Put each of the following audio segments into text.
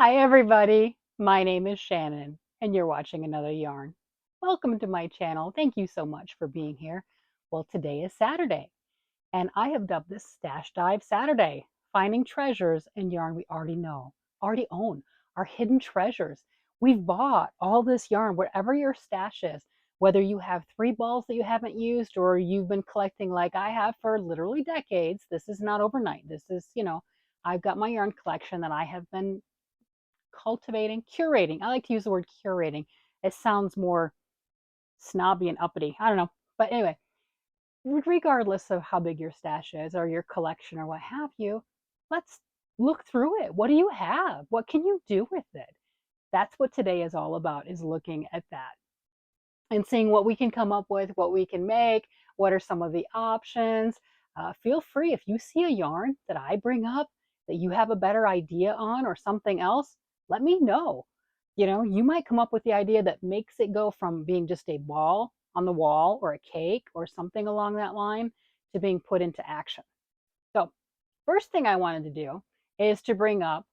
Hi, everybody. My name is Shannon, and you're watching another yarn. Welcome to my channel. Thank you so much for being here. Well, today is Saturday, and I have dubbed this Stash Dive Saturday, finding treasures in yarn we already know, already own, our hidden treasures. We've bought all this yarn, wherever your stash is, whether you have 3 balls that you haven't used or you've been collecting like I have for literally decades. This is not overnight. This is, I've got my yarn collection that I have been cultivating, curating. I like to use the word curating. It sounds more snobby and uppity. I don't know. But anyway, regardless of how big your stash is or your collection or what have you, let's look through it. What do you have? What can you do with it? That's what today is all about, is looking at that and seeing what we can come up with, what we can make, what are some of the options. Feel free, if you see a yarn that I bring up that you have a better idea on or something else, let me know. You might come up with the idea that makes it go from being just a ball on the wall or a cake or something along that line to being put into action. So, first thing I wanted to do is to bring up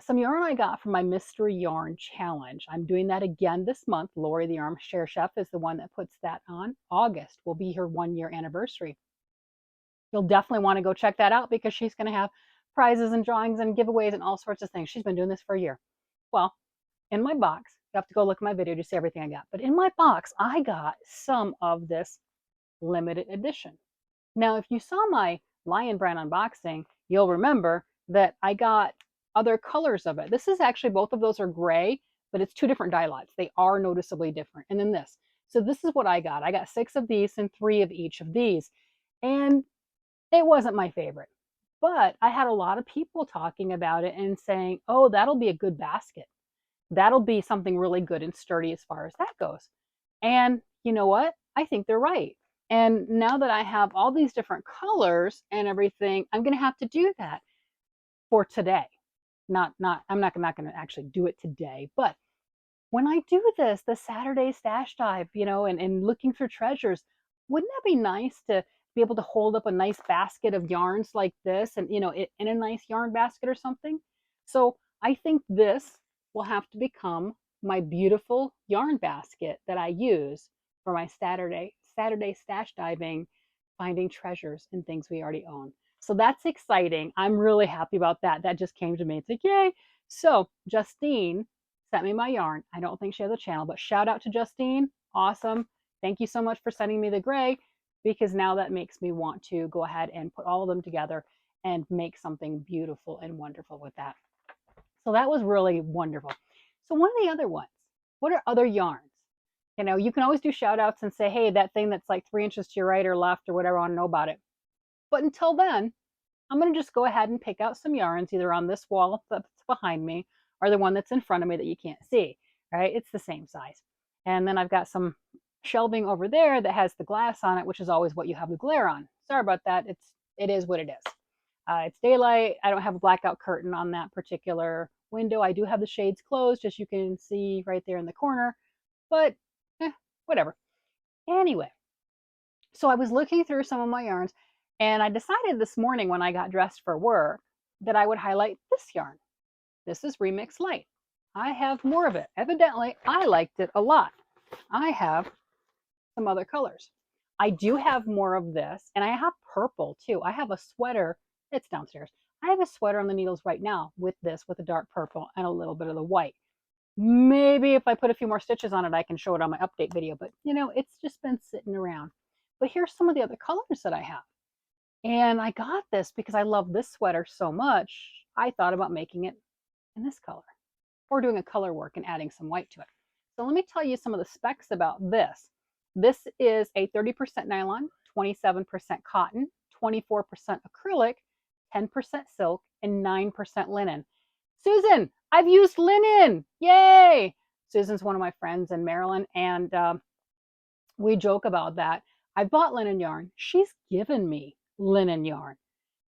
some yarn I got from my mystery yarn challenge. I'm doing that again this month. Lori, the armchair chef, is the one that puts that on. August will be her 1 year anniversary. You'll definitely want to go check that out because she's going to have prizes and drawings and giveaways and all sorts of things. She's been doing this for a year. Well, in my box, you have to go look at my video to see everything I got. But in my box, I got some of this limited edition. Now, if you saw my Lion Brand unboxing, you'll remember that I got other colors of it. This is actually, both of those are gray, but it's 2 different dye lots. They are noticeably different. And then this. So this is what I got. I got 6 of these and 3 of each of these. And it wasn't my favorite. But I had a lot of people talking about it and saying, oh, that'll be a good basket. That'll be something really good and sturdy as far as that goes. And you know what? I think they're right. And now that I have all these different colors and everything, I'm going to have to do that for today. I'm not going to actually do it today, but when I do this, the Saturday stash dive, and looking for treasures, wouldn't that be nice to be able to hold up a nice basket of yarns like this and, in a nice yarn basket or something? So I think this will have to become my beautiful yarn basket that I use for my Saturday stash diving, finding treasures and things we already own. So that's exciting. I'm really happy about that. That just came to me. It's like, yay. So Justine sent me my yarn. I don't think she has a channel, but shout out to Justine. Awesome. Thank you so much for sending me the gray, because now that makes me want to go ahead and put all of them together and make something beautiful and wonderful with that. So that was really wonderful. So one of the other ones, what are other yarns? You can always do shout outs and say, hey, that thing that's like 3 inches to your right or left or whatever, I want to know about it. But until then, I'm going to just go ahead and pick out some yarns either on this wall that's behind me or the one that's in front of me that you can't see, right? It's the same size. And then I've got some shelving over there that has the glass on it, which is always what you have the glare on. Sorry about that. It is what it is. It's daylight. I don't have a blackout curtain on that particular window. I do have the shades closed, as you can see right there in the corner, but whatever. Anyway, so I was looking through some of my yarns, and I decided this morning when I got dressed for work that I would highlight this yarn. This is Remix Light. I have more of it. Evidently, I liked it a lot. I have some other colors. I do have more of this, and I have purple too. I have a sweater. It's downstairs. I have a sweater on the needles right now with this, with the dark purple and a little bit of the white. Maybe if I put a few more stitches on it, I can show it on my update video, but it's just been sitting around. But here's some of the other colors that I have. And I got this because I love this sweater so much. I thought about making it in this color or doing a color work and adding some white to it. So let me tell you some of the specs about this. This is a 30% nylon, 27% cotton, 24% acrylic, 10% silk, and 9% linen. Susan, I've used linen. Yay! Susan's one of my friends in Maryland, and we joke about that. I bought linen yarn. She's given me linen yarn,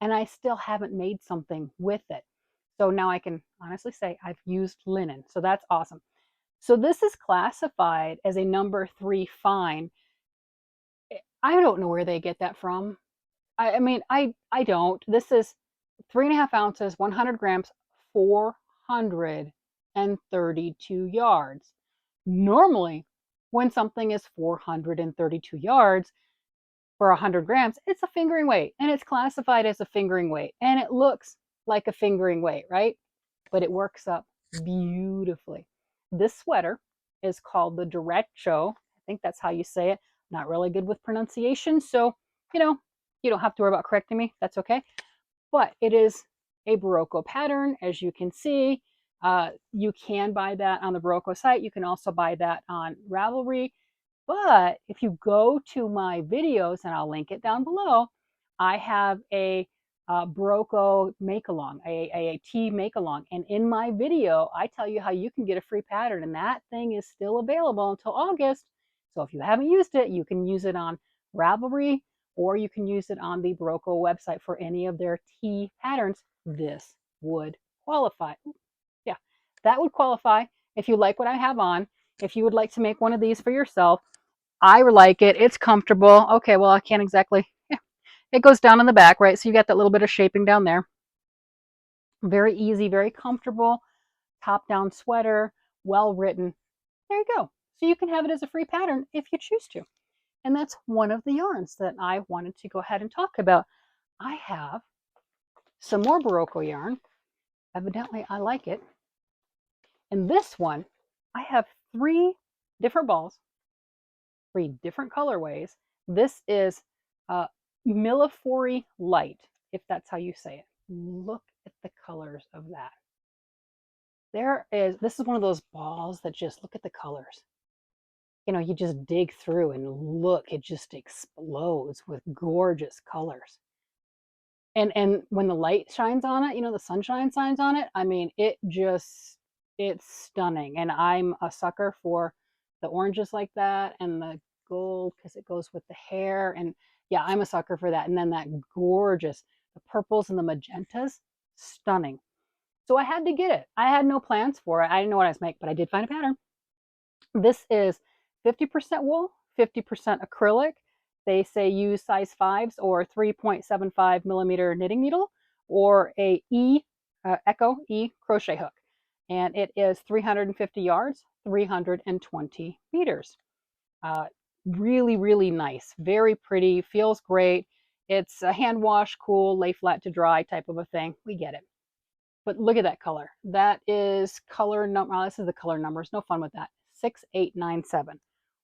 and I still haven't made something with it. So now I can honestly say I've used linen. So that's awesome. So this is classified as a number 3 fine. I don't know where they get that from. I mean, I don't. This is 3.5 ounces, 100 grams, 400 432 yards. Normally, when something is 432 yards for 100 grams, it's a fingering weight and it's classified as a fingering weight and it looks like a fingering weight, right? But it works up beautifully. This sweater is called the Derecho. I think that's how you say it. Not really good with pronunciation, so you know, you don't have to worry about correcting me. That's okay. But it is a Barocco pattern, as you can see. You can buy that on the Barocco site. You can also buy that on Ravelry. But if you go to my videos, and I'll link it down below, I have a Barocco make-along, a tea make-along. And in my video, I tell you how you can get a free pattern. And that thing is still available until August. So if you haven't used it, you can use it on Ravelry, or you can use it on the Barocco website for any of their tea patterns. This would qualify. Yeah, that would qualify if you like what I have on. If you would like to make one of these for yourself, I like it. It's comfortable. Okay, well, I can't exactly. Yeah, it goes down in the back, right? So you got that little bit of shaping down there. Very easy, very comfortable. Top-down sweater, well written. There you go. So you can have it as a free pattern if you choose to. And that's one of the yarns that I wanted to go ahead and talk about. I have some more Barocco yarn. Evidently, I like it. And this one, I have 3 different balls, 3 different colorways. This is Millefory Light, if that's how you say it. Look at the colors of that. This is one of those balls that just look at the colors. You know, you just dig through and look, it just explodes with gorgeous colors. And when the light shines on it, you know, the sunshine shines on it, I mean, it's stunning. And I'm a sucker for the oranges like that and the gold because it goes with the hair. And yeah, I'm a sucker for that. And then that gorgeous, the purples and the magentas, stunning. So I had to get it. I had no plans for it. I didn't know what I was making, but I did find a pattern. This is 50% wool, 50% acrylic. They say use size 5s or 3.75 millimeter knitting needle or a Echo E crochet hook. And it is 350 yards, 320 meters. Really, really nice. Very pretty. Feels great. It's a hand wash, cool, lay flat to dry type of a thing. We get it. But look at that color. That is color number. Oh, this is the color numbers. No fun with that. 6897.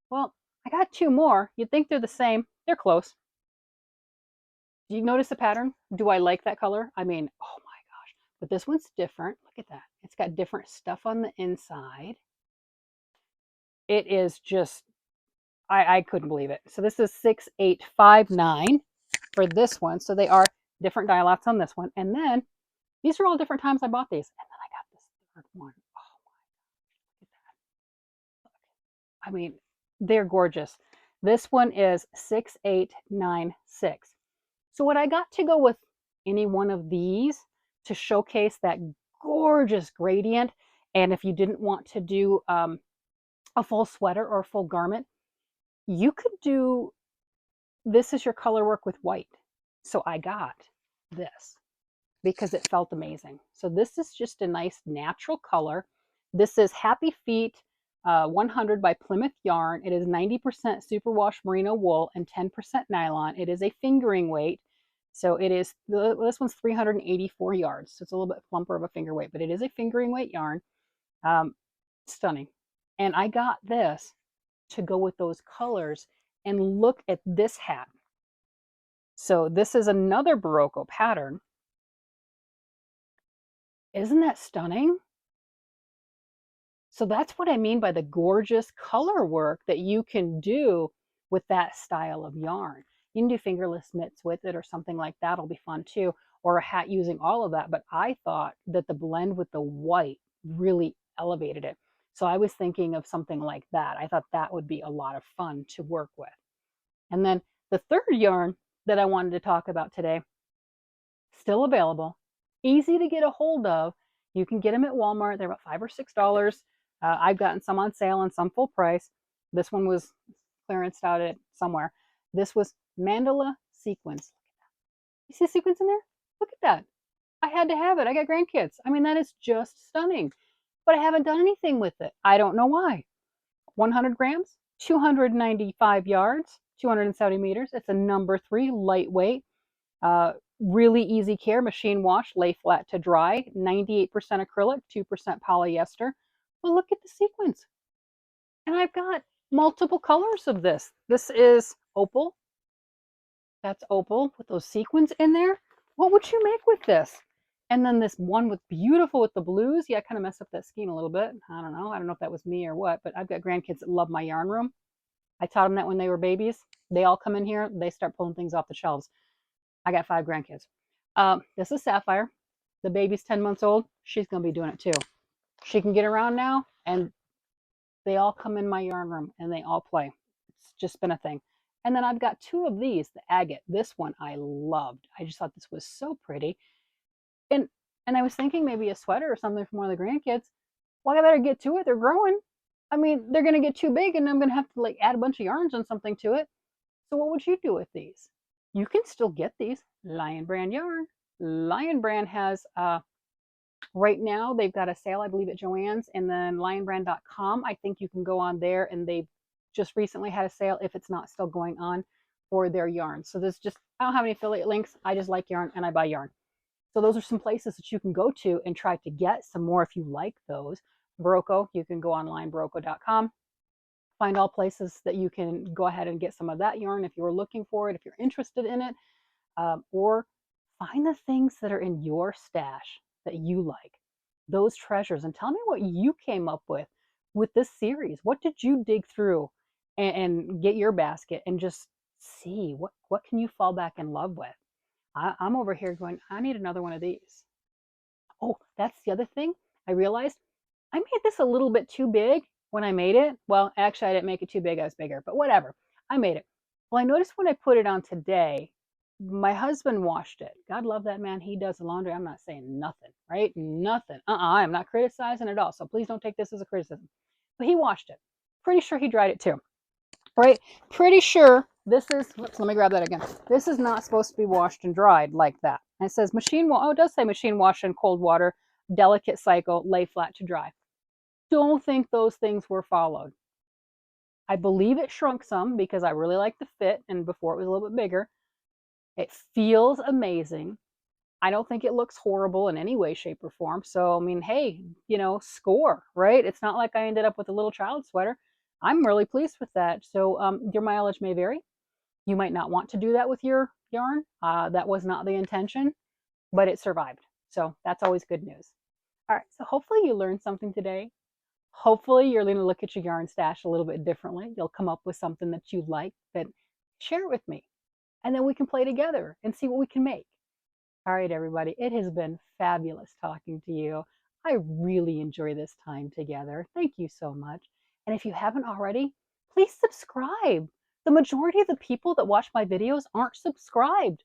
Well, I got 2 more. You'd think they're the same. They're close. Do you notice the pattern? Do I like that color? I mean, oh my gosh. But this one's different. Look at that. It's got different stuff on the inside. It is just, I couldn't believe it. So this is 6859 for this one. So they are different dye lots on this one. And then these are all different times I bought these. And then I got this third one. Oh my, look at that. Look. I mean, they're gorgeous. This one is 6896. So what I got to go with any one of these to showcase that gorgeous gradient. And if you didn't want to do a full sweater or a full garment, you could do, this is your color work with white. So I got this because it felt amazing. So this is just a nice natural color. This is Happy Feet 100 by Plymouth Yarn. It is 90% superwash merino wool and 10% nylon. It is a fingering weight. So it is, this one's 384 yards. So it's a little bit plumper of a finger weight, but it is a fingering weight yarn. Stunning. And I got this to go with those colors. And look at this hat. So this is another Barocco pattern. Isn't that stunning? So that's what I mean by the gorgeous color work that you can do with that style of yarn. You can do fingerless mitts with it or something like that. It'll be fun too. Or a hat using all of that. But I thought that the blend with the white really elevated it. So I was thinking of something like that. I thought that would be a lot of fun to work with. And then the third yarn that I wanted to talk about today, still available, easy to get a hold of. You can get them at Walmart. They're about $5 or $6. I've gotten some on sale and some full price. This one was clearanced out at somewhere. This was Mandala sequins. You see sequins in there? Look at that. I had to have it. I got grandkids. I mean, that is just stunning. But I haven't done anything with it. I don't know why. 100 grams, 295 yards, 270 meters. It's a number 3, lightweight, really easy care, machine wash, lay flat to dry, 98% acrylic, 2% polyester. Well, look at the sequins. And I've got multiple colors of this. This is opal. That's opal with those sequins in there. What would you make with this? And then this one with beautiful with the blues. Yeah, I kind of messed up that skein a little bit. I don't know. I don't know if that was me or what, but I've got grandkids that love my yarn room. I taught them that when they were babies. They all come in here, they start pulling things off the shelves. I got 5 grandkids. This is Sapphire. The baby's 10 months old. She's going to be doing it too. She can get around now, and they all come in my yarn room and they all play. It's just been a thing. And then I've got 2 of these, the agate. This one I loved. I just thought this was so pretty. And I was thinking maybe a sweater or something from one of the grandkids. Well, I better get to it. They're growing. I mean, they're going to get too big and I'm going to have to like add a bunch of yarns and something to it. So what would you do with these? You can still get these. Lion Brand yarn. Lion Brand has right now they've got a sale, I believe, at Joann's, and then lionbrand.com. I think you can go on there, and they've just recently had a sale, if it's not still going on, for their yarn. So there's just, I don't have any affiliate links. I just like yarn and I buy yarn. So those are some places that you can go to and try to get some more if you like those. Barocco, you can go online, barocco.com. Find all places that you can go ahead and get some of that yarn if you're looking for it, if you're interested in it, or find the things that are in your stash that you like, those treasures, and tell me what you came up with this series. What did you dig through and get your basket and just see what can you fall back in love with? I'm over here going, I need another one of these. Oh, that's the other thing. I realized I made this a little bit too big when I made it. Well, actually, I didn't make it too big. I was bigger, but whatever. I made it. Well, I noticed when I put it on today, my husband washed it. God love that man. He does the laundry. I'm not saying nothing, right? Nothing. I'm not criticizing at all. So please don't take this as a criticism. But he washed it. Pretty sure he dried it too, right? Pretty sure this is, let me grab that again. This is not supposed to be washed and dried like that. And it says machine wash. Oh, it does say machine wash in cold water, delicate cycle, lay flat to dry. Don't think those things were followed. I believe it shrunk some because I really like the fit, and before it was a little bit bigger. It feels amazing. I don't think it looks horrible in any way, shape, or form. So, I mean, hey, score, right? It's not like I ended up with a little child sweater. I'm really pleased with that. So, your mileage may vary. You might not want to do that with your yarn. That was not the intention, but it survived. So, that's always good news. All right, so hopefully you learned something today. Hopefully you're going to look at your yarn stash a little bit differently. You'll come up with something that you like, that share it with me. And then we can play together and see what we can make. All right, everybody, it has been fabulous talking to you. I really enjoy this time together. Thank you so much. And if you haven't already, please subscribe. The majority of the people that watch my videos aren't subscribed.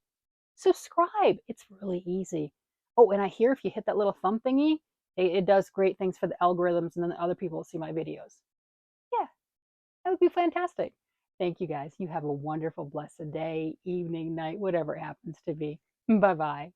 Subscribe. It's really easy. Oh, and I hear if you hit that little thumb thingy, it does great things for the algorithms, and then the other people will see my videos. Yeah, that would be fantastic. Thank you guys. You have a wonderful, blessed day, evening, night, whatever it happens to be. Bye bye.